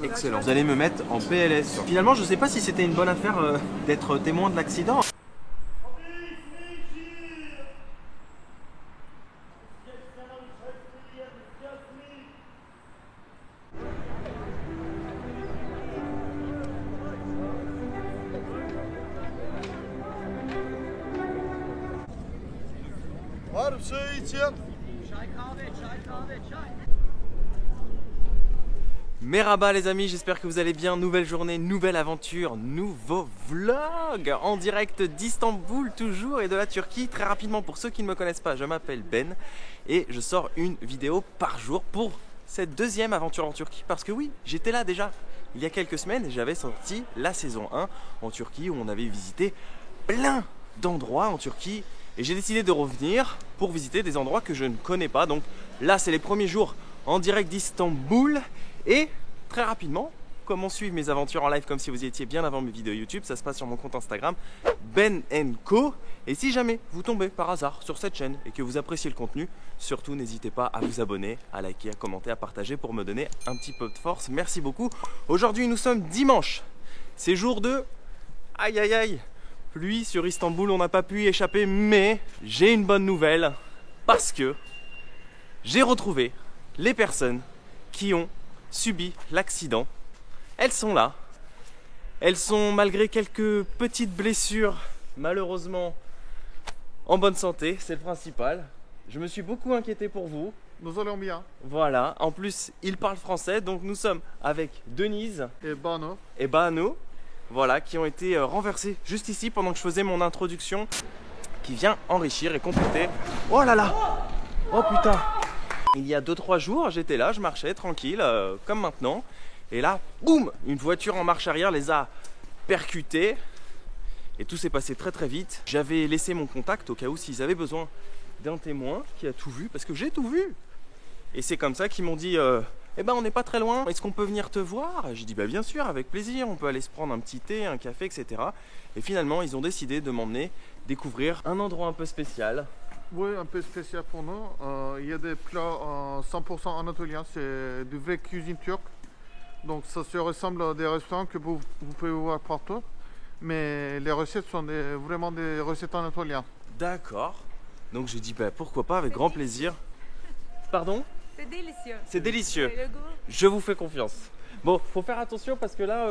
Excellent. Vous allez me mettre en PLS. Finalement, je sais pas si c'était une bonne affaire d'être témoin de l'accident. Var bir şey için. Merhaba les amis, j'espère que vous allez bien. Nouvelle journée, nouvelle aventure, nouveau vlog en direct d'Istanbul toujours et de la Turquie. Très rapidement, pour ceux qui ne me connaissent pas, je m'appelle Ben et je sors une vidéo par jour pour cette deuxième aventure en Turquie. Parce que oui, j'étais là déjà il y a quelques semaines et j'avais sorti la saison 1 en Turquie où on avait visité plein d'endroits en Turquie. Et j'ai décidé de revenir pour visiter des endroits que je ne connais pas. Donc là, c'est les premiers jours en direct d'Istanbul. Et très rapidement, comment suivre mes aventures en live comme si vous y étiez bien avant mes vidéos YouTube, ça se passe sur mon compte Instagram Ben & Co. Et si jamais vous tombez par hasard sur cette chaîne et que vous appréciez le contenu, surtout n'hésitez pas à vous abonner, à liker, à commenter, à partager pour me donner un petit peu de force. Merci beaucoup. Aujourd'hui, nous sommes dimanche. C'est jour de... Aïe aïe aïe, pluie sur Istanbul, on n'a pas pu y échapper, mais j'ai une bonne nouvelle parce que j'ai retrouvé les personnes qui ont subi l'accident. Elles sont là. Elles sont, malgré quelques petites blessures, malheureusement en bonne santé, c'est le principal. Je me suis beaucoup inquiété pour vous. Nous allons bien. Voilà, en plus ils parlent français, donc nous sommes avec Denise Et Bano. et Bano, voilà, qui ont été renversés juste ici pendant que je faisais mon introduction, qui vient enrichir et compléter. Oh là là! Oh putain! Il y a 2-3 jours, j'étais là, je marchais tranquille, comme maintenant. Et là, boum! Une voiture en marche arrière les a percutés. Et tout s'est passé très très vite. J'avais laissé mon contact au cas où s'ils avaient besoin d'un témoin qui a tout vu, parce que j'ai tout vu. Et c'est comme ça qu'ils m'ont dit eh ben on n'est pas très loin, est-ce qu'on peut venir te voir? J'ai dit bah bien sûr, avec plaisir, on peut aller se prendre un petit thé, un café, etc. Et finalement, ils ont décidé de m'emmener découvrir un endroit un peu spécial. Oui, un peu spécial pour nous. Il y a des plats 100% anatoliens, c'est de vraie cuisine turque. Donc ça se ressemble à des restaurants que vous pouvez voir partout. Mais les recettes sont vraiment des recettes anatoliennes. D'accord. Donc j'ai dit bah pourquoi pas, avec grand plaisir. Pardon? C'est délicieux. C'est délicieux. Le goût. Je vous fais confiance. Bon, faut faire attention parce que là,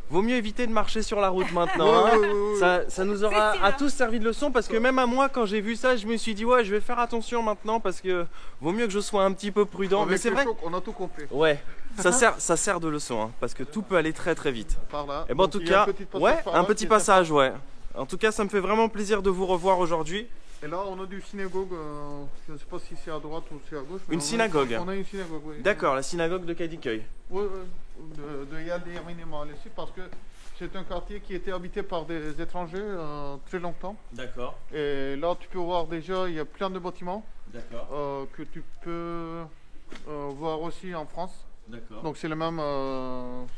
vaut mieux éviter de marcher sur la route maintenant. Hein. Ça nous aura à tous servi de leçon parce que même à moi, quand j'ai vu ça, je me suis dit ouais, je vais faire attention maintenant parce que vaut mieux que je sois un petit peu prudent. Avec mais c'est vrai. choc, on a tout compris. Ouais, ça sert de leçon hein, parce que tout peut aller très très vite. Par là. Et bon, en tout cas, ouais, un petit passage, ouais. En tout cas, ça me fait vraiment plaisir de vous revoir aujourd'hui. Et là, on a du synagogue, je ne sais pas si c'est à droite ou c'est à gauche. Une synagogue. On a une synagogue, oui. D'accord, la synagogue de Kadıköy. Oui, de Yad Yaminimal ici, parce que c'est un quartier qui était habité par des étrangers très longtemps. D'accord, Et là, tu peux voir déjà, il y a plein de bâtiments d'accord, que tu peux voir aussi en France. d'accord. Donc c'est le même,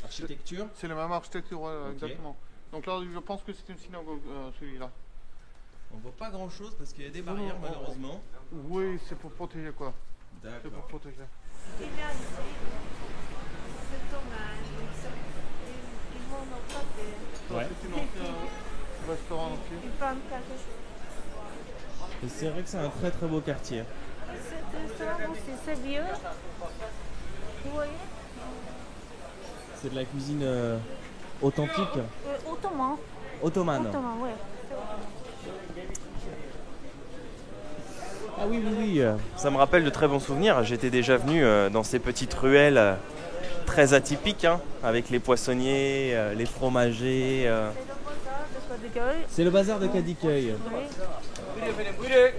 Architecture. c'est la même architecture, ouais, Ok. exactement. Donc là, je pense que c'est une synagogue, celui-là. On voit pas grand chose parce qu'il y a des barrières non, malheureusement. Oui, c'est pour protéger quoi. C'est pour D'accord. protéger. Il vient ici. C'est dommage. Ils vont nous frapper. Ça, Ouais. c'est un ancien restaurant aussi. Ils prennent quelque chose. Et c'est vrai que c'est un très très beau quartier. C'est restaurant aussi, c'est vieux. Vous voyez? C'est de la cuisine authentique, Ottoman. ottomane. Ottoman, ouais. Ah oui, oui, oui. Ça me rappelle de très bons souvenirs. J'étais déjà venu dans ces petites ruelles très atypiques, hein, avec les poissonniers, les fromagers. C'est le bazar de Kadıköy. C'est le bazar de Kadıköy. Oui.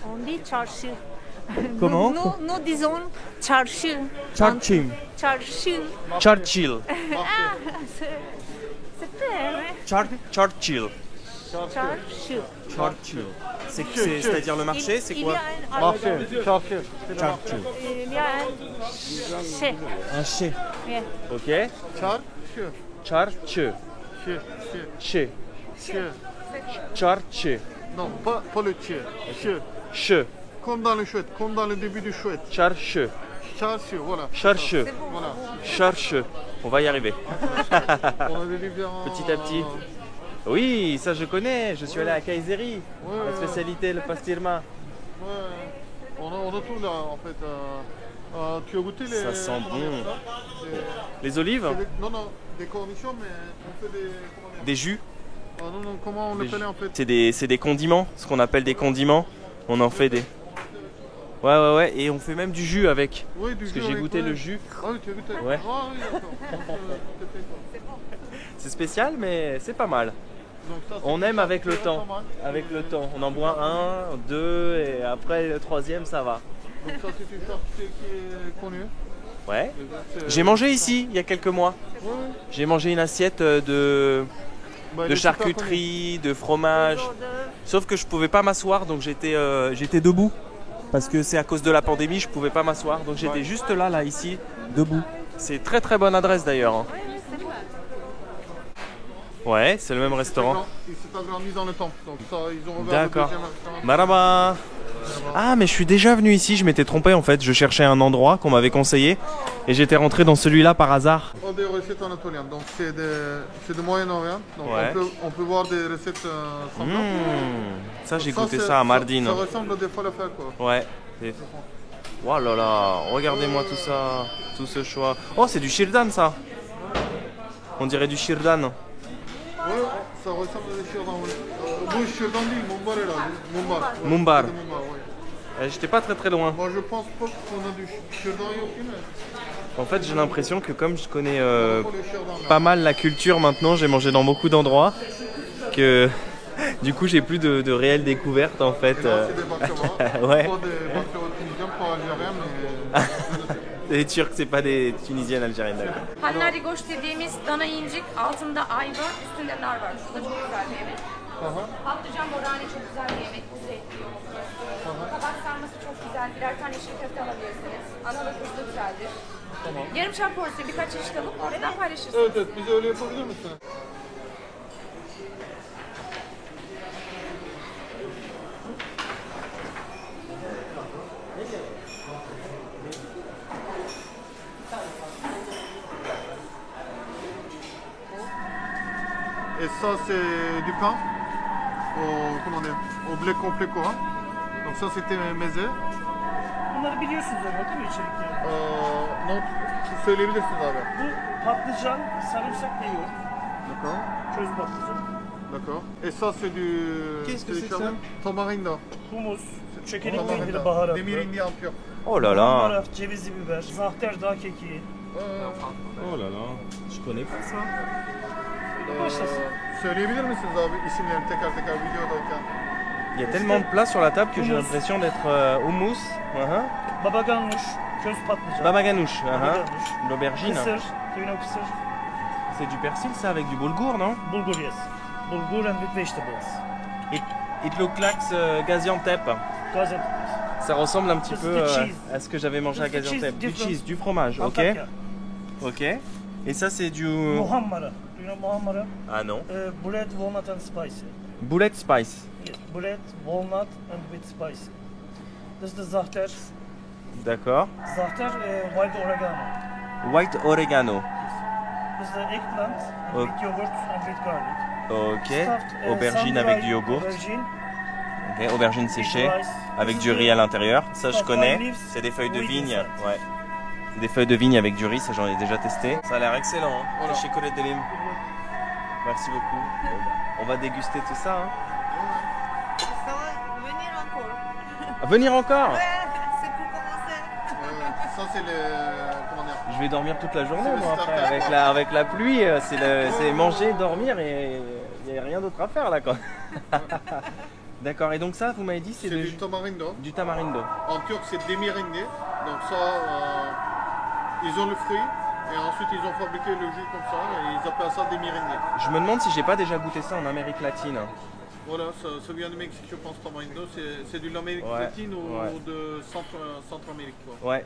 On dit çarşı. Comment? Nous disons çarşı. Çarçim. Çarşı. Churchill. Ah, c'est peur, hein? Churchill. Çarşı. Churchill. C'est-à-dire le marché, c'est quoi? Marché, çarşı. C'est le marché. Churchill. Il y a un chef. Un chez. Yeah. Ok. Çarşı. Çarçı. Çı, Chez. çı. Çarçı. Non, pas le çı. Çı. Che. comme dans le chouette, comme dans le début du chouette. Charche. Charche, voilà. Charche. Voilà. Charche. On va y arriver. On a des différents... Petit à petit. Oui, ça je connais. Je suis allé à Kayseri. Ouais, La spécialité, le pastirma. Ouais. On a tout là en fait. Tu as goûté les... Ça sent comment dire bon. ça Les olives, Non, des cornichons, mais on fait des... Comment dire des jus. Non, non, comment on l'appelait en fait C'est des condiments, ce qu'on appelle des condiments. On en fait des. Ouais. Et on fait même du jus avec. Oui, du Parce jus que j'ai avec, goûté ouais. le jus. Ah oui, tu as goûté Ouais. Ah oui, d'accord. C'est spécial, mais c'est pas mal. Donc ça, c'est On aime ça, avec le c'est temps. pas mal. Avec le temps. On en boit un, deux, et après le troisième, ça va. Donc ça, c'est une charcuterie qui est connue. Ouais. C'est- J'ai mangé ici il y a quelques mois. Ouais, ouais. J'ai mangé une assiette de Bah, il de est super connu. charcuterie, de fromage. Hors d'œuvre. Sauf que je pouvais pas m'asseoir, donc j'étais debout. Parce que c'est à cause de la pandémie, je pouvais pas m'asseoir. Donc j'étais Ouais. juste là, ici, debout. C'est très très bonne adresse d'ailleurs. Hein. Oui, c'est vrai. Ouais, c'est le même restaurant. Il s'est agrandi dans le temps. Donc ça, ils ont ouvert D'accord. le deuxième restaurant. Maraba. Ah, mais je suis déjà venu ici, je m'étais trompé en fait. Je cherchais un endroit qu'on m'avait conseillé. Et j'étais rentré dans celui-là par hasard. Oh, des recettes anatoliennes. Donc c'est de Moyen-Orient. Donc Ouais. on peut voir des recettes semblables. Ça, j'ai Ça, goûté c'est- ça à Mardin. Ça ressemble des falafels quoi. Ouais. Oh là là, regardez-moi tout ça, tout ce choix. Oh, c'est du shirdan ça. On dirait du shirdan. Ouais, ça ressemble à des shirdan. Oui, shirdan değil, mumbar est là. Mumbar. Mumbar. C'est de mumbar, ouais. J'étais pas très très loin. Moi je pense pas qu'on a du shirdan yoki, mais En fait, j'ai l'impression que comme je connais pas les shirdan là. pas mal la culture maintenant, j'ai mangé dans beaucoup d'endroits, que du coup j'ai plus de réelles découvertes en fait. Et là, c'est des baklava. Ouais. Pas des baklava tunisiens, pas algériens, mais... Les Turcs, c'est pas des Tunisiennes algériennes, d'accord. Hallari goş dediğimiz dana incik, altında ayva, üstünde nar var. Bu da çok güzel bir yemek. Aha. Patlıcan borani çok güzel bir yemek, bu zeytli yoğurtlu. Kabak sarması çok güzel, birer tane yeşil köfte alabilirsiniz. Analı kuzu da güzeldir. Tamam. Yarımşar porsiyon birkaç çeşit alıp oradan paylaşırsınız. Evet evet, bize öyle yapabilir misin? Et ça c'est du pain comment dire, au blé complet quoi. Donc ça c'était meze. Bunları biliyorsunuz ama değil mi içerikleri? Non, söyleyebilirsiniz abi. Bu patlıcan, sarımsak ve yoğurt. D'accord. Köz patlıcan, D'accord. Et ça c'est du... Qu'est-ce que du c'est charbon. ça Tamarindo. humus, çökelik Tamarindo. peyniri baharatlı. Demir indi en turc. Oh là là. Baharat, cevizli biber, zahter dağ kekiği. Oh là là. Je connais pas ça. Başlasın. Söyleyebilir misiniz abi isimlerini teker teker videodayken? Il y a tellement de plats sur la table que j'ai l'impression d'être hummus, Baba ganoush, köz patlıcan. baba ganoush, ganoush. l'aubergine. Kısır, tuna kısır. C'est du persil ça avec du boulgour, non? Bulgur yes. Bulgur and with vegetables. It looks like Gaziantep. Gaziantep. Ça ressemble un petit Just peu the cheese. à ce que j'avais mangé à Just the cheese, Gaziantep. Du different. cheese, du fromage, ok. Antakya. Ok. Et ça c'est du... Muhammara. Do you know muhammara? Ah non. Bread, walnut and spicy. Bullet spice. Yes, bread, walnut and with spicy. This is the zahter. D'accord. Zahter, wild oregano. White oregano. This is the eggplant and Oh. with yogurt and with garlic. Ok. Stuffed, Aubergine sun-dried avec du yogourt. Aubergine, Ok. Aubergine séchée. with rice. Avec This du is riz à l'intérieur. Ça je stuffed connais. vine leaves C'est des feuilles de with vigne. inside. Ouais. C'est des feuilles de vigne avec du riz, ça j'en ai déjà testé. Ça a l'air excellent. Hein. Voilà. Chez Colette Delim. Merci beaucoup. Bon, bah, on va déguster tout ça. Hein. Ça va venir encore. À venir encore. Ouais, c'est pour commencer. Ça c'est le... comment dire? Je vais dormir toute la journée C'est le moi après. starter. Avec la pluie, c'est manger, dormir et il n'y a rien d'autre à faire là quoi. D'accord, et donc ça vous m'avez dit c'est C'est le du tamarindo. du tamarindo. En turc c'est demirindi. Donc ça, ils ont le fruit et ensuite ils ont fabriqué le jus comme ça et ils appellent ça demirindi. Je me demande si j'ai pas déjà goûté ça en Amérique latine. Voilà, ça vient du Mexique je pense tamarindo. C'est de l'Amérique Ouais, latine ou ouais. de Centre-Amérique quoi. Ouais,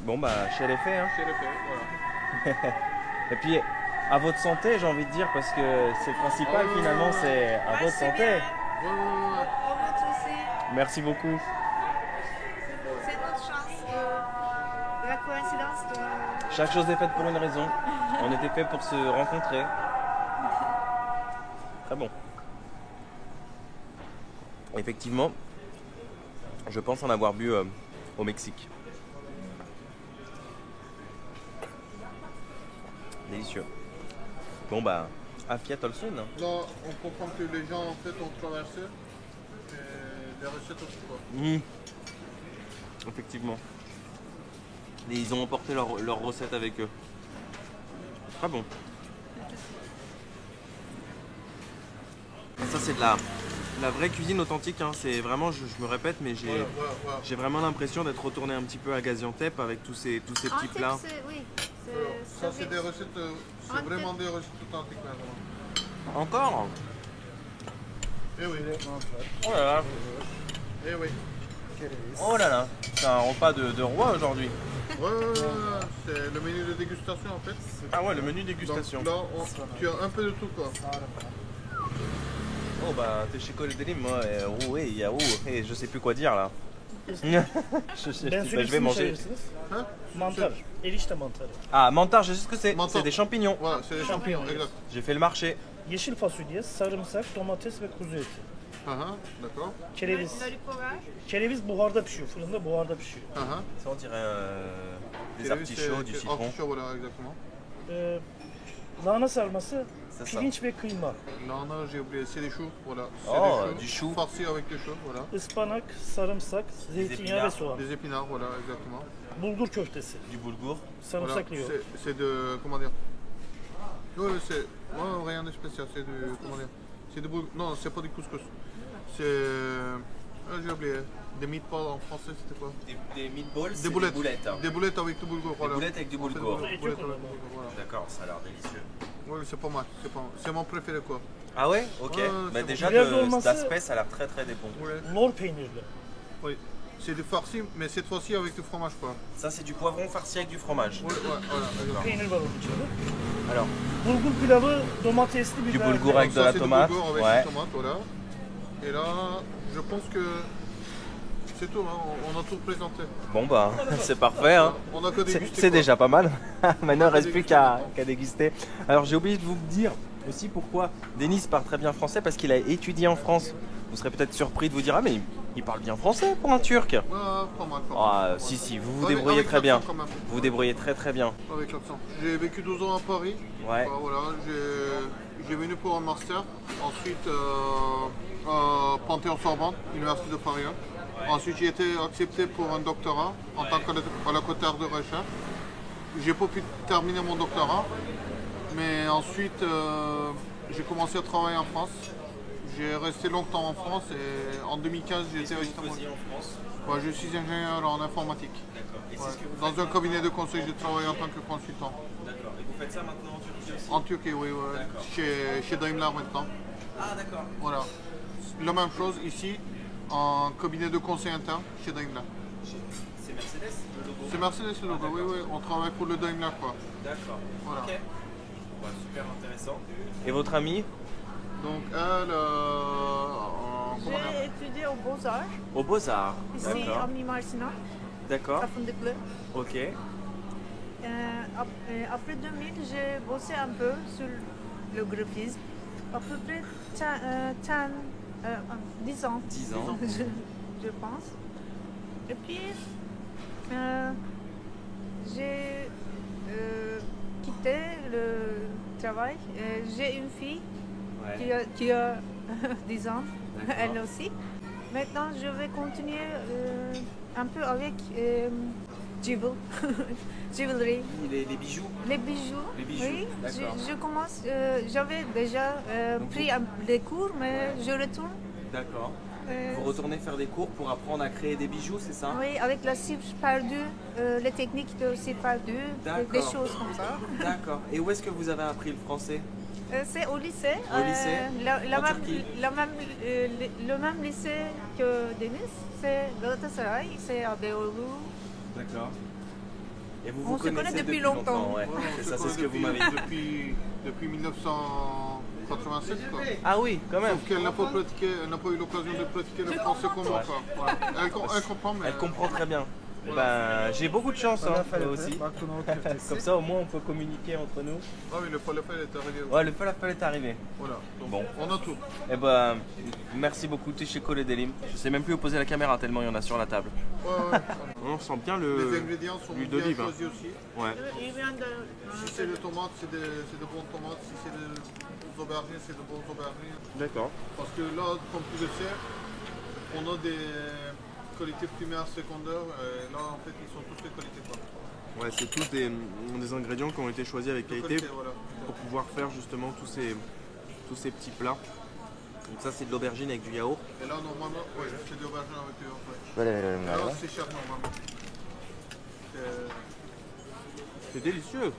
bon bah chez les faits. Hein. C'est le fait, voilà. Et puis à votre santé j'ai envie de dire parce que c'est le principal Oh. finalement c'est à votre c'est santé. bien. Ouais, ouais, ouais. Au revoir aussi. Merci beaucoup. coïncidence de... Chaque chose est faite pour une raison. On était fait pour se rencontrer. Très bon. Effectivement, je pense en avoir bu au Mexique. Délicieux. Bon bah, à Fiat Olson. Là, on comprend que les gens en fait ont traversé et les recettes aussi quoi. Effectivement. Et ils ont emporté leur recette avec eux. Très bon. Ça c'est de la vraie cuisine authentique. Hein. C'est vraiment, je me répète, mais j'ai vraiment l'impression d'être retourné un petit peu à Gaziantep avec tous ces petits Antep, plats. oui. Ça c'est des recettes, c'est Antep. vraiment des recettes authentiques maintenant. Encore? Eh oui, Oh là là. eh oui. Oh là là. C'est un repas de roi aujourd'hui. Ouais, c'est le menu de dégustation en fait. Ah ouais, le menu dégustation. Donc là, tu as un peu de tout quoi. Oh bah t'es chez Coledelim, moi. Oui, je sais plus quoi dire là. Je vais manger. Hein? Mantar. Erişte mantarı. Ah, mantar, je sais ce que c'est. Mantar. C'est des champignons. Voilà, c'est des champignons, exact. J'ai fait le marché. Yeşil fasulye, sarımsak, domates ve kuzu eti. D'accord. Kereviz. L'haricot vert. Kereviz buharda pişiyor, fırında buharda pişiyor. Ça on dirait des Kereviz, artichauts, du c'est citron. artichaut, voilà, exactement. Lahana sarması, C'est ça. pirinç ve kıyma. Là, j'ai oublié, c'est des choux, voilà. C'est Oh, des du chou. farcis avec des choux, voilà. Ispanak, sarımsak, zeytinyağı épinards. ve soğan. Des épinards, voilà, exactement. Bulgur köftesi, Du boulgour. Voilà, sarımsaklı yoğurt. c'est de, comment dire. Ouais, c'est, rien de spécial, c'est du, comment dire. C'est de non, c'est pas du couscous. C'est, j'ai oublié. Des meatballs en français, c'était quoi? Des meatballs, Des boulettes. hein. Des boulettes avec du boulgour, voilà. boulettes avec du On fait des boulgour. boulettes avec du boulgour, voilà. D'accord, ça a l'air délicieux. Oui, c'est pas mal, c'est mon préféré quoi. Ah ouais? Ok. Ouais, Bah c'est déjà, bon. Biraz olması- d'aspect, ça a l'air très très bon. Ouais. Lor peynirli. Oui. C'est du farci, mais cette fois-ci avec du fromage quoi. Ça, c'est du poivron farci avec du fromage. Ouais, voilà. exactement. Peynir var onun içinde. Alors, Bulgur pilavı, domatesli du biberli. boulgour avec de Ça, la c'est du tomate. boulgour avec Ouais. du tomate, voilà. Et là, je pense que c'est tout, hein, on a tout présenté. Bon bah, c'est parfait. Hein. On a que dégusté. C'est quoi. déjà pas mal. Maintenant, il ne reste plus déguster qu'à maintenant. déguster. Alors, j'ai oublié de vous dire aussi pourquoi Denis parle très bien français, parce qu'il a étudié en France. Vous serez peut-être surpris de vous dire, ah mais il parle bien français pour un Turc. Ouais, pas mal. Ah, si, vous vous Avec- débrouillez avec très bien. l'accent, quand même. Vous vous débrouillez très bien. Avec l'accent. J'ai vécu 12 ans à Paris. Ouais. Voilà, j'ai venu pour un master. Ensuite, Panthéon-Sorbonne, Université de Paris 1. Ensuite, j'ai été accepté pour un doctorat en tant qu'allocataire de recherche. J'ai pas pu terminer mon doctorat, mais ensuite, j'ai commencé à travailler en France. J'ai resté longtemps en France et en 2015, j'ai été à Istanbul. en France? Ouais, je suis ingénieur en informatique. D'accord. Et Ouais. Dans un cabinet de conseil, j'ai travaillé en tant que consultant. D'accord. Et vous faites ça maintenant en Turquie aussi? En Turquie, oui, ouais. D'accord. Chez Daimler maintenant. Ah d'accord. Voilà. La même chose ici, en cabinet de conseil interne chez Daimler. C'est Mercedes le logo? C'est Mercedes le logo, oui, oui. On travaille pour le Daimler, quoi. D'accord. Voilà. Ok. Ouais, super intéressant. Et votre ami? Donc, elle, comment dire, J'ai étudié aux Beaux-Arts, Au Beaux-Arts. ici D'accord. à Mimar Sinan, D'accord. à Fındıklı. Ok. Après 2000, j'ai bossé un peu sur le graphisme, à peu près 10 ans, 10 ans. je pense. Et puis, j'ai quitté le travail. J'ai une fille qui a 10 ans, D'accord. elle aussi. Maintenant, je vais continuer un peu avec jewelry. Les bijoux. Les bijoux, Les bijoux, oui. d'accord. Je commence, j'avais déjà Donc pris des cours, mais je retourne. D'accord. euh, Vous retournez faire des cours pour apprendre à créer des bijoux, c'est ça? oui, avec la cible perdue, les techniques de cible perdue, des D'accord. choses comme ça. D'accord. Et où est-ce que vous avez appris le français? C'est au lycée. Au lycée, en Turquie. Le même lycée que Denis, c'est Galatasaray, c'est à Beyoğlu. D'accord. Et vous On vous se connaît connaissez depuis longtemps. ouais. ouais, on C'est se ça, c'est connaît ce que vous m'avez dit. depuis 1987, quoi. Ah oui, quand même. Sauf qu'elle n'a pas pratiqué, elle n'a pas eu l'occasion de pratiquer le français comme moi, quoi. Ouais. Elle comprend, mais. Elle comprend très bien. Bah, j'ai beaucoup de chance hein, Falafel aussi. bak bunu o köftesi. Comme ça au moins on peut communiquer entre nous. Ah oui, le falafel est arrivé. Ouais, le falafel est arrivé. Voilà. Donc, Bon. on a tout. Et bah, merci beaucoup Téchéco les Delim. Je sais même plus où poser la caméra tellement il y en a sur la table. Ouais. On sent bien Les le... ingrédients sont l'huile bien d'olive, hein. choisis aussi. Ouais. Il vient de. Si c'est des tomates, c'est de bonnes tomates. Si c'est des aubergines, c'est de bonnes aubergines. D'accord. Parce que là, comme tu le sais, on a des qualités primaires, secondaires. Et là, en fait, ils sont tous les qualités. Quoi. Ouais, c'est tous des ingrédients qui ont été choisis avec qualité Qualité, voilà. pour pouvoir faire justement tous ces petits plats. Donc ça c'est de l'aubergine avec du yaourt. Et là, normalement, ouais, c'est de l'aubergine avec du yaourt. Ouais. Là, c'est cher normalement. C'est délicieux.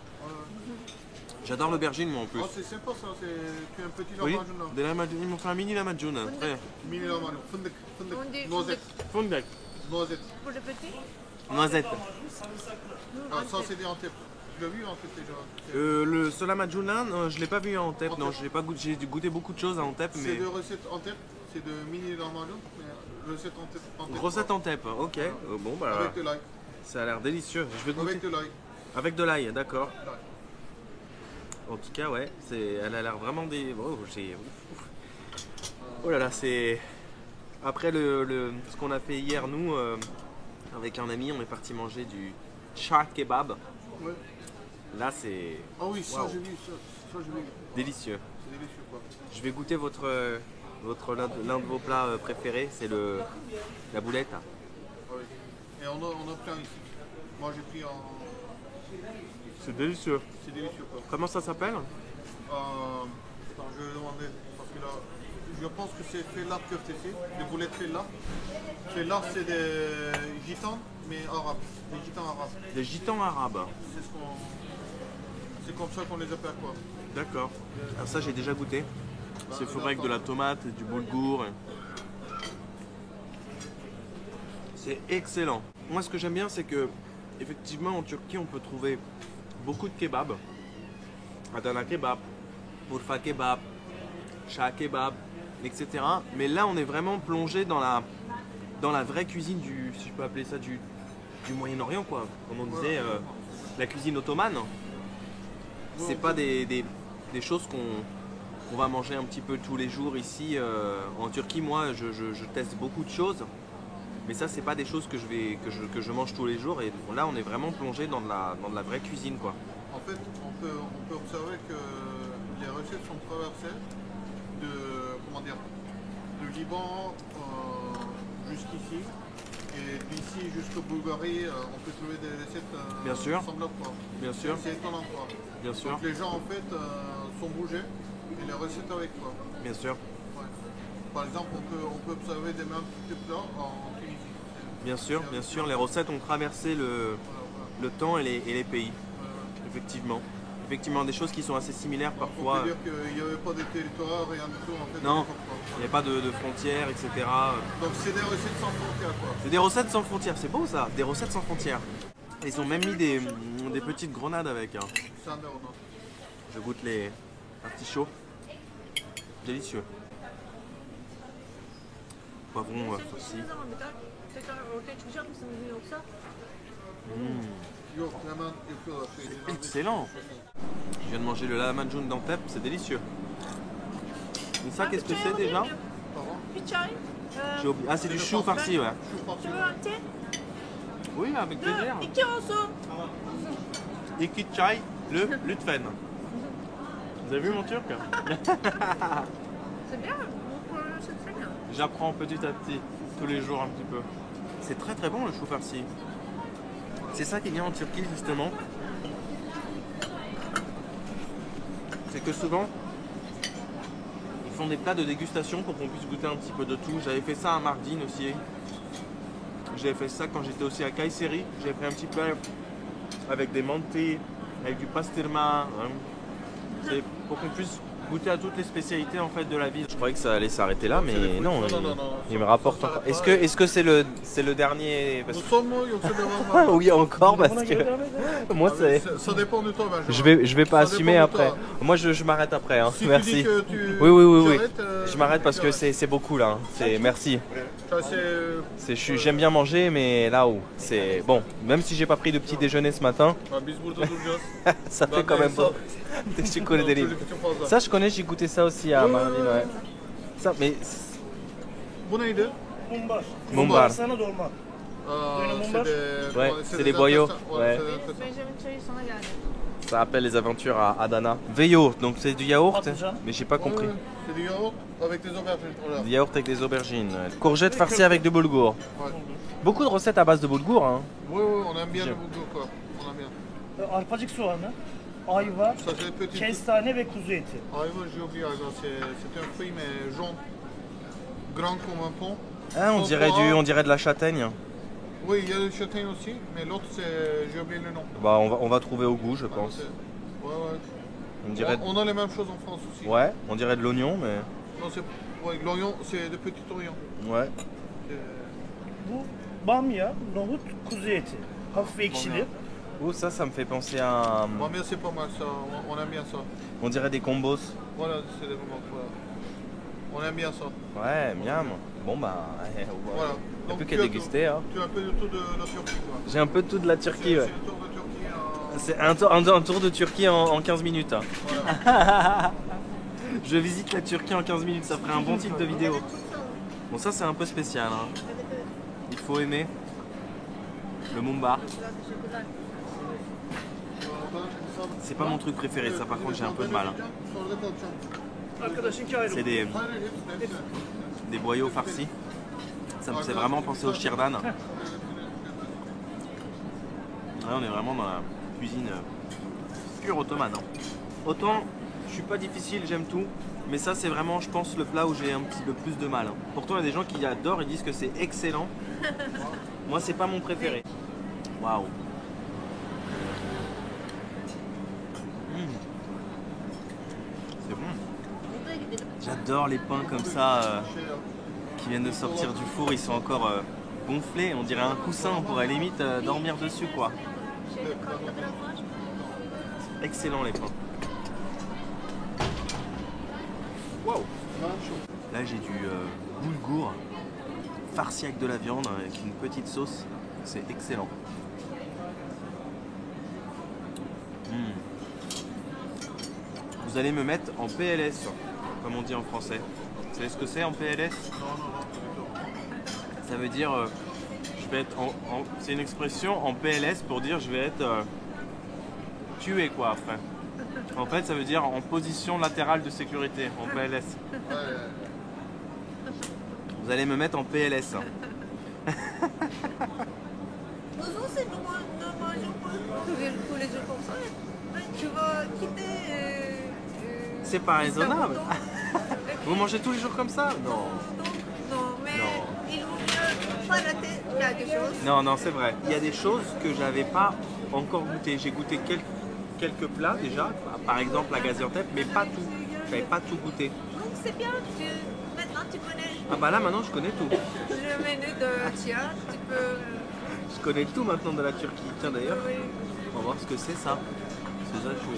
J'adore l'aubergine moi en plus. Ah, c'est sympa ça, c'est un petit Oui, lamajun là. de la ils m'ont fait un mini lamajun. Très. Mini lamajun, fındık, On dit noisette, Fondek. noisette. pour le petit. Noisette. Ah, ça c'est des Antep. Tu l'as vu en fait déjà. Ce lamajun là, non, je l'ai pas vu à Antep. Antep. Non, je l'ai pas goûté. J'ai goûté beaucoup de choses à Antep, C'est mais de recettes Antep, c'est de mini lamajun, mais recette Antep. recette Antep. Ok. Bon bah, Avec de l'ail. ça a l'air délicieux. Je vais goûter. Avec de l'ail. Avec de l'ail, d'accord. L'ail. En tout cas, ouais, elle a l'air vraiment des. Oh, oh là là, c'est. Après ce qu'on a fait hier, nous, avec un ami, on est parti manger du char kebab. Ouais. Là, c'est Ah oui, ça Waouh. j'ai vu, ça j'ai vu. délicieux. C'est délicieux quoi. Je vais goûter l'un de vos plats préférés, c'est la boulette. Ah oui. Et on a plein ici. Moi j'ai pris en. C'est délicieux. C'est délicieux quoi. Comment ça s'appelle? Attends, je vais demander parce que là, je pense que c'est Fellah köftesi, des boulettes Fellah. Fellah c'est des gitans mais arabes, des gitans arabes. Des gitans arabes. C'est comme ça qu'on les appelle quoi. D'accord. Alors ça, j'ai déjà goûté. C'est fait avec de la tomate, du boulgour. C'est excellent. Moi, ce que j'aime bien, c'est que effectivement en Turquie, on peut trouver beaucoup de kebabs. Adana kebab, Urfa kebab, Shah kebab, etc. Mais là, on est vraiment plongé dans la vraie cuisine du, si je peux appeler ça, du Moyen-Orient, quoi. Comme on disait, la cuisine ottomane. C'est pas des choses qu'on va manger un petit peu tous les jours ici. En Turquie, moi, je teste beaucoup de choses. Mais ça, c'est pas des choses que je mange tous les jours. Et là, on est vraiment plongé dans de la vraie cuisine, quoi. En fait, on peut observer que les recettes sont traversées de Liban jusqu'ici. Et d'ici jusqu'au Bulgarie, on peut trouver des recettes Bien sûr. semblables. Quoi. Bien sûr, C'est étonnant. Quoi. bien sûr, Donc les gens en fait sont bougés et les recettes avec. Quoi. bien sûr, Ouais. Par exemple, on peut observer des mêmes types de plats en Tunisie. bien sûr, bien sûr. Les recettes ont traversé le temps et les pays. Effectivement. Effectivement, des choses qui sont assez similaires On parfois. peut dire qu'il n'y avait pas de territoire, rien du tout en fait. Non. à l'époque, quoi. Il n'y a pas de frontières, etc. Donc c'est des recettes sans frontières quoi. C'est des recettes sans frontières, c'est beau ça, des recettes sans frontières. Ils ont même mis des petites grenades avec. Hein. C'est un euro, non. Je goûte les artichauts. Délicieux. Poivron farci. Ne zaman bir daha tekrar ortaya çıkacak mısınız yoksa? Yok hemen yapıyorlar. Excellent. Je viens de manger le lahmacun d'Antep, c'est délicieux. Et ça, qu'est-ce que c'est déjà? Pardon. Bir çay. J'ai oublié. Ah, c'est du chou farci, ouais. Chou farci. Tu veux un thé? Oui, avec plaisir. 2, 2 olsun. İki çay, lütfen. Vous avez vu mon turc? C'est bien. C'est très bien. J'apprends petit à petit, tous les jours un petit peu. C'est très très bon le chou farci. C'est ça qui est bien en Turquie justement. C'est que souvent, ils font des plats de dégustation pour qu'on puisse goûter un petit peu de tout. J'avais fait ça à Mardin aussi. J'avais fait ça quand j'étais aussi à Kayseri. J'avais pris un petit plat avec des mantés, avec du pastirma. Hein. C'est pour qu'on puisse goûter à toutes les spécialités en fait de la ville. Je croyais que ça allait s'arrêter là, mais non, non, il me rapporte encore. Est-ce que c'est le dernier parce Bu son mu yoksa devam que... mı? Oui, encore parce Buna que göre devam edelim. moi c'est. Ça dépend de toi, Benjamin. Je vais pas Ça assumer dépend de après. toi. Moi je m'arrête après, hein. Si tu dis Merci. que tu- Oui. tu arrêtes, Je m'arrête parce que tu arrêtes. c'est beaucoup là. C'est merci. Ça, c'est- J'aime bien manger, mais là où c'est bon. Même si j'ai pas pris de petit déjeuner ce matin, Ha, biz burada duracağız. ça fait Ben quand de même hesap- bon. Tu connais des livres. Çocuk için fazla. Ça je connais, j'ai goûté ça aussi à Ouais, Marvin. ouais, Ouais. Ça, mais Bu neydi? Mumbar. Mumbar. Sana dolma. Aa, Böyle c'est mumbar. des- Ouais, c'est c'est des boyaux. adaptations. Ouais. c'est des adaptations. Benjamin çayı sana geldi. ça rappelle les aventures à Adana. Veyo, donc c'est du yaourt, Patlıcan. mais j'ai pas compris. Ouais, c'est du yaourt avec des aubergines. Voilà. Du yaourt avec des aubergines. Ouais. Courgettes farcies avec de boulgour. Ouais. Beaucoup de recettes à base de boulgour. Hein. Oui, on aime bien J'aime. le bulgur quoi. On aime bien. Arpacık soğanı, ayva, Ça c'est petit. kestane ve kuzu eti. Ayva, j'ai oublié, ayva, c'est un fruit mais jaune. Grand comme un pont. Ah, on dirait de la châtaigne. Oui, il y a le châtaigne aussi, mais l'autre c'est. J'ai oublié le nom. Bah, on va trouver au goût, je Ah, pense. c'est- Ouais. On dirait. On a les mêmes choses en France aussi. Ouais, on dirait de l'oignon, mais. Non, c'est. Ouais, l'oignon, c'est de petits oignons. Ouais. Bu bamya, nohut, kuzu eti. Hafif ekşili. Oh, ça me fait penser à. Bon, mais c'est pas mal ça, on aime bien ça. On dirait des combos. Voilà, c'est des moments. Voilà. On aime bien ça. Ouais, miam. Bon, bah. Ouais, Voilà. Il n'y a Donc, plus tu qu'à as- déguster. Hein. Tu as un peu le tour de la Turquie quoi. J'ai un peu tout de la Turquie, C'est ouais. le tour de Turquie en. C'est un tour de Turquie en 15 minutes. Hein. Voilà. Je visite la Turquie en 15 minutes, ça ferait un bon titre de vidéo. Bon, ça c'est un peu spécial. Hein. Il faut aimer le mumbar. C'est pas mon truc préféré, ça par contre j'ai un peu de mal. Hein. Sonra kalacağım. Arkadaşınki ayrı. C'est des, Hayır, hepsi. des boyaux farcis. Ça me fait vraiment penser au shirdan. Là, on est vraiment dans la cuisine pure ottomane. Hein. Autant je suis pas difficile, j'aime tout. Mais ça c'est vraiment je pense le plat où j'ai un petit peu plus de mal. Hein. Pourtant il y a des gens qui adorent, ils disent que c'est excellent. Moi c'est pas mon préféré. Waouh. C'est bon. J'adore les pains comme ça qui viennent de sortir du four, ils sont encore gonflés, on dirait un coussin, on pourrait limite dormir dessus quoi. Excellent les pains. Wow. Là j'ai du boulgour farci avec de la viande avec une petite sauce, c'est excellent. Vous allez me mettre en PLS, comme on dit en français. Vous savez ce que c'est en PLS? Ça veut dire, je vais être c'est une expression en PLS pour dire je vais être tué quoi après. En fait ça veut dire en position latérale de sécurité, en PLS. Vous allez me mettre en PLS. Uzun c'est normalement tous les jours comme ça. Tu vas quitter. C'est pas raisonnable. Istanbul. Vous mangez tous les jours comme ça? Non. Non, mais Non. il vaut mieux pas rater quelque chose. Non, c'est vrai. Il y a des choses que j'avais pas encore goûté. J'ai goûté quelques plats déjà, par exemple la Gaziantep, mais pas tout. J'avais pas tout goûté. Donc c'est bien, maintenant tu connais Ah bah là maintenant je connais tout. le menu de Tia, tu peux. Je connais tout maintenant de la Turquie. Tiens d'ailleurs, Oui. on va voir ce que c'est ça. C'est déjà joué.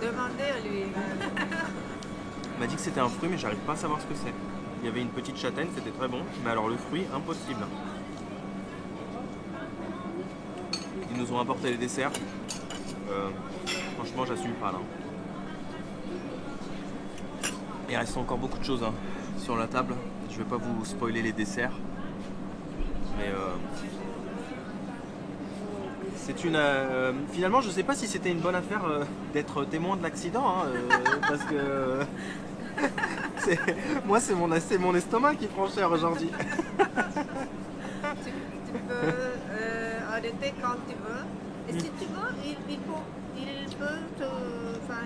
Demander à lui. Il m'a dit que c'était un fruit mais j'arrive pas à savoir ce que c'est. Il y avait une petite châtaigne, c'était très bon, mais alors le fruit, impossible. Ils nous ont apporté les desserts. Franchement, j'assume pas là. Il reste encore beaucoup de choses hein, sur la table. Je vais pas vous spoiler les desserts. Mais c'est une. Finalement, je sais pas si c'était une bonne affaire d'être témoin de l'accident, hein, parce que. Moi, c'est mon estomac qui prend cher aujourd'hui. Tu peux arrêter quand tu veux. Et si tu veux, il peut te. Enfin,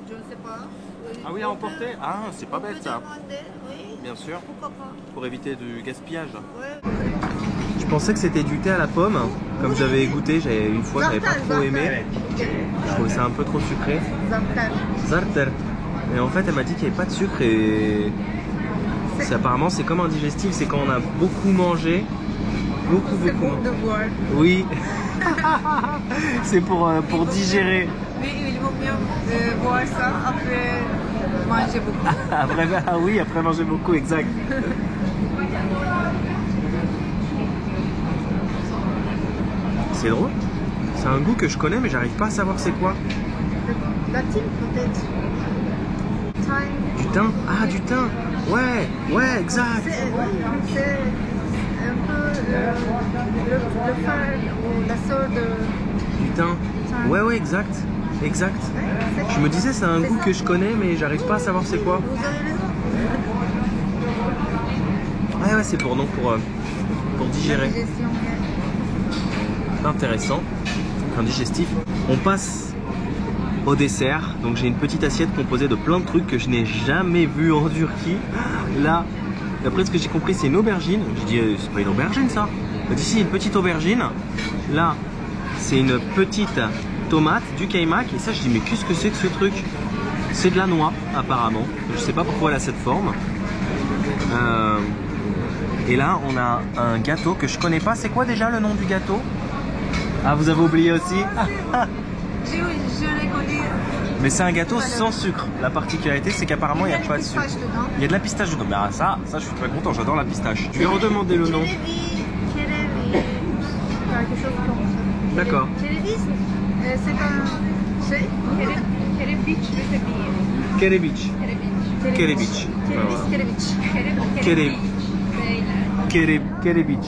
je ne sais pas. Ah oui, à emporter? Ah, c'est pas bête ça. Demander, oui. Bien sûr, Pourquoi pas? pour éviter du gaspillage. Ouais. Je pensais que c'était du thé à la pomme, comme j'avais goûté, une fois j'avais pas trop aimé. Je trouvais ça un peu trop sucré. Zarter. Et en fait elle m'a dit qu'il n'y avait pas de sucre et apparemment c'est comme un digestif, c'est quand on a beaucoup mangé. Beaucoup. De boire. Oui. C'est pour digérer. Mais il vaut mieux boire ça après manger beaucoup. Après, ah oui, après manger beaucoup, exact. C'est drôle. C'est un goût que je connais, mais j'arrive pas à savoir c'est quoi. La team peut-être. Time. Du thym. Ah, du thym. Ouais, exact. C'est un peu le frère ou la sœur de... Du thym. Ouais, exact. Exact. Je me disais, c'est un goût que je connais, mais j'arrive pas à savoir c'est quoi. Vous avez raison. Ouais, c'est pour digérer. Digestion. Intéressant. Un digestif. On passe au dessert. Donc j'ai une petite assiette composée de plein de trucs que je n'ai jamais vu en Turquie. Là, d'après ce que j'ai compris, c'est une aubergine. Je dis, c'est pas une aubergine ça. Ici, une petite aubergine. Là, c'est une petite tomate, du kaymak. Et ça, je dis, mais qu'est-ce que c'est que ce truc? C'est de la noix, apparemment. Je sais pas pourquoi elle a cette forme. Et là, on a un gâteau que je connais pas. C'est quoi déjà le nom du gâteau? Ah, vous avez oublié aussi? Je l'ai connu. Mais c'est un gâteau sans sucre. La particularité, c'est qu'apparemment, il n'y a pas de sucre. Il y a de la pistache dedans. Mais ça, je suis très content. J'adore la pistache. Je vais redemander le nom. Kerevi, quelque chose comme ça. D'accord. Kerevi, c'est un... C'est Kerebiç ve tabii. Kerebiç. Kerebiç. Kerebiç.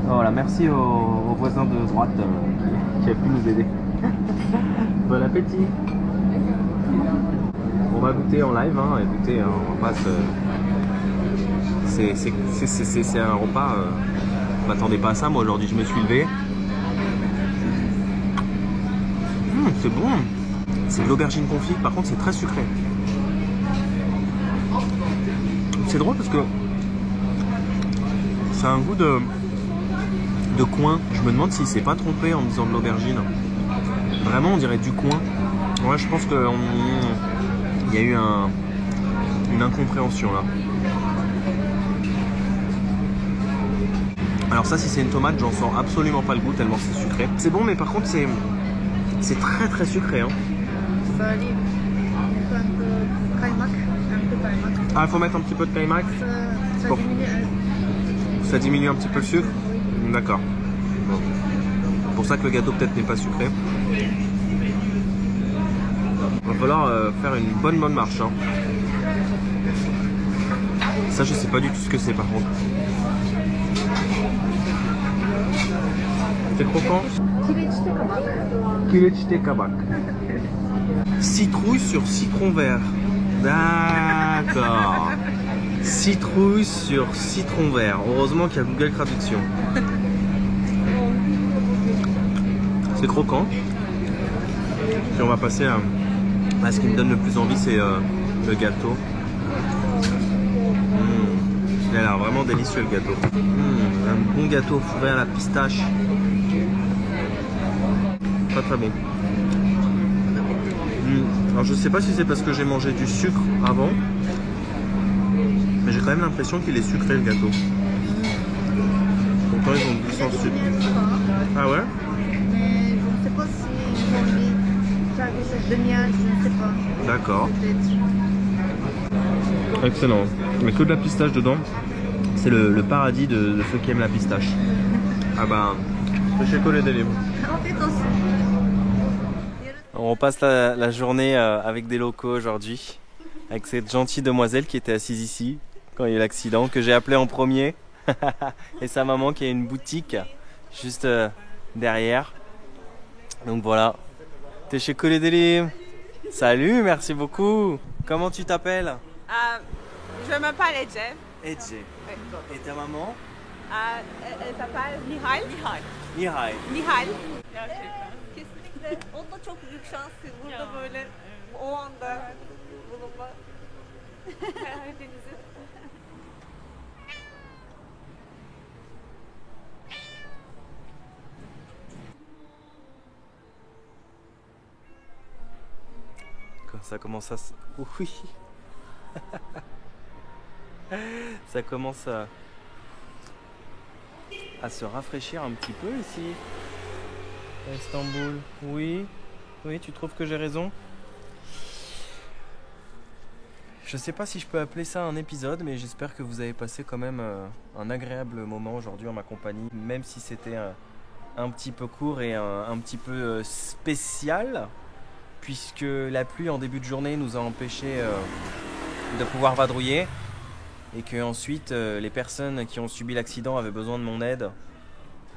Voilà, merci au voisin de droite qui a pu nous aider. Bon appétit. On va goûter en live, hein. Écoutez, on va pas c'est un repas. Je m'attendais pas à ça, moi aujourd'hui je me suis levé. C'est bon. C'est de l'aubergine confit, par contre c'est très sucré. C'est drôle parce que c'est un goût de coin. Je me demande s'il s'est pas trompé en me disant de l'aubergine. Vraiment on dirait du coin. Ouais, je pense qu'il y a eu une incompréhension là. Alors ça, si c'est une tomate, j'en sens absolument pas le goût tellement c'est sucré. C'est bon, mais par contre c'est très sucré, hein. Ça arrive. Un peu kaymak. Ah, il faut mettre un petit peu de kaymak. Ça Bon. diminue. Ça diminue un petit peu le sucre. D'accord. Bon. C'est pour ça que le gâteau peut-être n'est pas sucré. Il va falloir faire une bonne marche, hein. Ça, je sais pas du tout ce que c'est par contre. C'est croquant. Kireçte kabak. Citrouille sur citron vert. D'accord. Citrouille sur citron vert. Heureusement qu'il y a Google Traduction. C'est croquant. Puis on va passer à ce qui me donne le plus envie, c'est le gâteau. Il a l'air vraiment délicieux le gâteau. Un bon gâteau fourré à la pistache. Très bon. Alors je sais pas si c'est parce que j'ai mangé du sucre avant, mais j'ai quand même l'impression qu'il est sucré le gâteau. Pourtant ils ont dit sans sucre. Ah ouais? Mais je ne sais pas s'ils ont mis quelque chose de miel, je ne sais pas. D'accord. Peut-être. Excellent. Mais que de la pistache dedans. C'est le paradis de ceux qui aiment la pistache. Ah bah, c'est chez Collet des Livres. On passe la journée avec des locaux aujourd'hui, avec cette gentille demoiselle qui était assise ici quand il y a eu l'accident, que j'ai appelé en premier, et sa maman qui a une boutique juste derrière. Donc voilà, t'es chez Collet des Livres. Salut, merci beaucoup. Comment tu t'appelles? Je m'appelle Ece. Ece. Et ta maman? Elle s'appelle Nihal. Nihal. Nihal. Gerçekten. Kesinlikle. Onda çok büyük şans. Burada böyle o anda bulunma. Hepinizin. ça commence à... Oui. Ça commence à se rafraîchir un petit peu ici. À Istanbul. Oui. Oui, tu trouves que j'ai raison? Je sais pas si je peux appeler ça un épisode, mais j'espère que vous avez passé quand même un agréable moment aujourd'hui en ma compagnie, même si c'était un petit peu court et un petit peu spécial, puisque la pluie en début de journée nous a empêchés de pouvoir vadrouiller, et que ensuite les personnes qui ont subi l'accident avaient besoin de mon aide.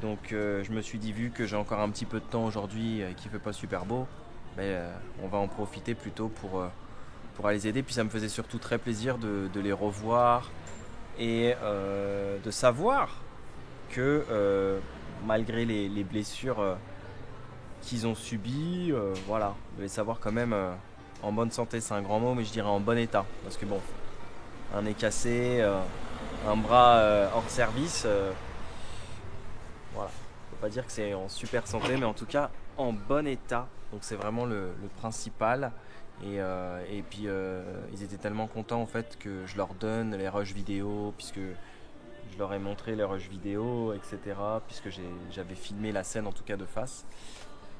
Donc je me suis dit, vu que j'ai encore un petit peu de temps aujourd'hui et qu'il fait pas super beau, on va en profiter plutôt pour aller les aider. Puis ça me faisait surtout très plaisir de les revoir et de savoir que malgré les blessures qu'ils ont subies, voilà, de les savoir quand même en bonne santé. C'est un grand mot, mais je dirais en bon état. Parce que bon, un nez cassé, un bras hors service, voilà. On peut pas dire que c'est en super santé, mais en tout cas en bon état. Donc c'est vraiment le principal. Et puis ils étaient tellement contents en fait que je leur donne les rushs vidéo, puisque je leur ai montré les rushs vidéo, etc. Puisque j'avais filmé la scène en tout cas de face.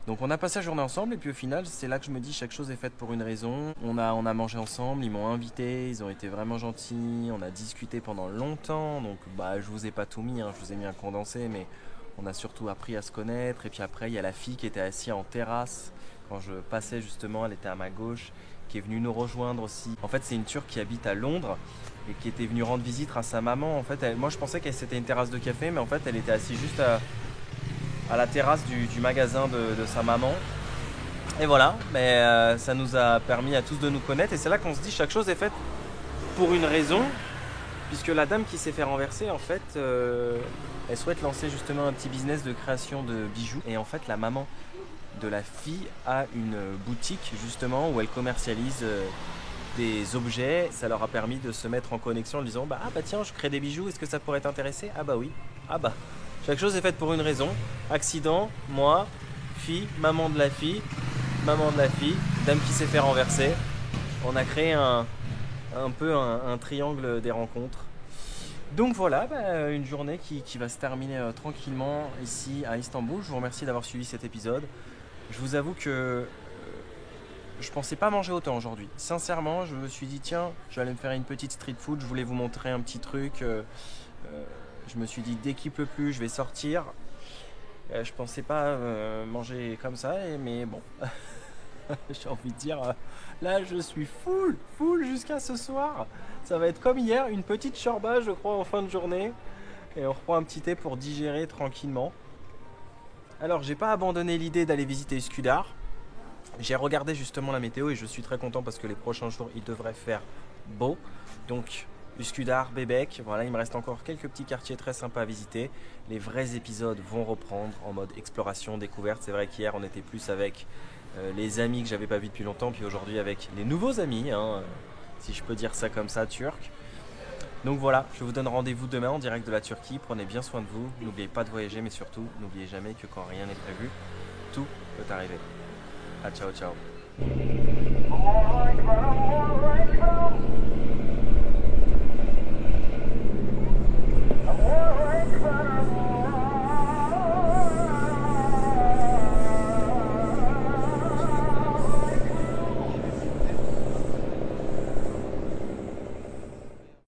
Donc on a passé la journée ensemble, et puis au final c'est là que je me dis chaque chose est faite pour une raison. On a mangé ensemble, ils m'ont invité, ils ont été vraiment gentils, on a discuté pendant longtemps. Donc je vous ai pas tout mis, je vous ai mis un condensé, mais on a surtout appris à se connaître. Et puis après il y a la fille qui était assise en terrasse. Quand je passais justement, elle était à ma gauche, qui est venue nous rejoindre aussi. En fait, c'est une Turque qui habite à Londres et qui était venue rendre visite à sa maman. En fait, moi je pensais que c'était une terrasse de café, mais en fait elle était assise juste à la terrasse du magasin de sa maman. Et voilà, mais ça nous a permis à tous de nous connaître, et c'est là qu'on se dit chaque chose est faite pour une raison, puisque la dame qui s'est fait renverser, en fait, elle souhaite lancer justement un petit business de création de bijoux. Et en fait, la maman de la fille a une boutique justement où elle commercialise des objets. Ça leur a permis de se mettre en connexion en disant tiens, je crée des bijoux, est-ce que ça pourrait t'intéresser? Ah bah oui, chaque chose est faite pour une raison. Accident, moi, fille, maman de la fille, dame qui s'est fait renverser. On a créé un peu un triangle des rencontres. Donc voilà, une journée qui va se terminer tranquillement ici à Istanbul. Je vous remercie d'avoir suivi cet épisode. Je vous avoue que je pensais pas manger autant aujourd'hui. Sincèrement, je me suis dit tiens, je vais aller me faire une petite street food. Je voulais vous montrer un petit truc. Je me suis dit dès qu'il pleut plus, je vais sortir. Je pensais pas manger comme ça, mais bon, j'ai envie de dire, là je suis full jusqu'à ce soir. Ça va être comme hier, une petite shorba je crois en fin de journée. Et on reprend un petit thé pour digérer tranquillement. Alors j'ai pas abandonné l'idée d'aller visiter Üsküdar. J'ai regardé justement la météo et je suis très content parce que les prochains jours il devrait faire beau. Donc Üsküdar, Bebek, voilà, il me reste encore quelques petits quartiers très sympas à visiter. Les vrais épisodes vont reprendre en mode exploration, découverte. C'est vrai qu'hier on était plus avec les amis que j'avais pas vus depuis longtemps, puis aujourd'hui avec les nouveaux amis, si je peux dire ça comme ça, turcs. Donc voilà, je vous donne rendez-vous demain en direct de la Turquie. Prenez bien soin de vous, n'oubliez pas de voyager, mais surtout n'oubliez jamais que quand rien n'est prévu, tout peut arriver. Ciao ciao. I'm